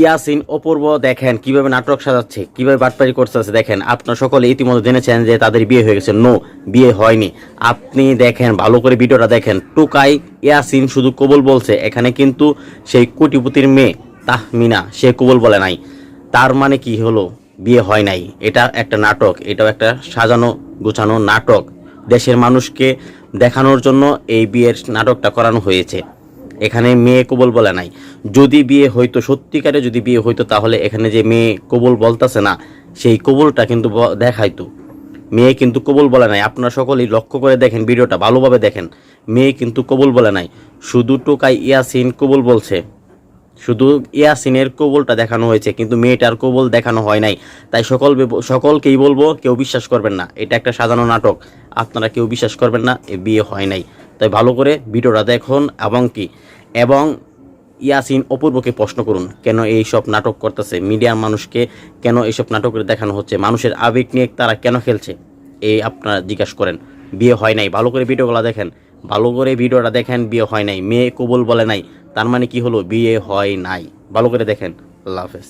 ইয়াসিন অপূর্ব দেখেন কিভাবে নাটক সাজাচ্ছে, কিভাবে বাটপারি করতেছে। দেখেন আপনারা সকলে ইতিমধ্যে জেনেছেন যে তাদের বিয়ে হয়ে গেছে। নো, বিয়ে হয়নি। আপনি দেখেন, ভালো করে ভিডিওটা দেখেন। টুকাই ইয়াসিন শুধু কবুল বলছে, এখানে কিন্তু সেই কোটিপতির মেয়ে তাহমিনা সে কবুল বলে নাই। তার মানে কি হলো? বিয়ে হয় নাই। এটা একটা নাটক, এটাও একটা সাজানো গোছানো নাটক। দেশের মানুষকে দেখানোর জন্য এই বিয়ের নাটকটা করানো হয়েছে। এখানে মেয়ে কবুল বলে নাই। যদি বিয়ে হইতো, সত্যিকারে যদি বিয়ে হইতো, তাহলে এখানে যে মেয়ে কবুল বলতেছে না, সেই কবুলটা কিন্তু দেখাইতো। মেয়ে কিন্তু কবুল বলে নাই। আপনারা সকলেই লক্ষ্য করে দেখেন, ভিডিওটা ভালোভাবে দেখেন। মেয়ে কিন্তু কবুল বলে নাই, শুধু টোকাই ইয়াসিন কবুল বলছে। শুধু ইয়াসিনের কবুলটা দেখানো হয়েছে, কিন্তু মেয়েটার কবুল দেখানো হয় নাই। তাই সকলকেই বলবো, কেউ বিশ্বাস করবেন না, এটা একটা সাজানো নাটক। আপনারা কেউ বিশ্বাস করবেন না, এ বিয়ে হয় নাই। তাই ভালো করে ভিডিওটা দেখুন এবং ইয়াসিন অপূর্বকে প্রশ্ন করুন, কেন এই সব নাটক করতেছে, মিডিয়ার মানুষকে কেন এইসব নাটকের দেখানো হচ্ছে, মানুষের আবেগ নিয়ে তারা কেন খেলছে, এই আপনারা জিজ্ঞাসা করেন। বিয়ে হয় নাই, ভালো করে ভিডিওগুলো দেখেন, ভালো করে ভিডিওটা দেখেন। বিয়ে হয় নাই, মেয়ে কবুল বলে নাই, তার মানে কি হলো? বিয়ে হয় নাই। ভালো করে দেখেন। আল্লাহ হাফেজ।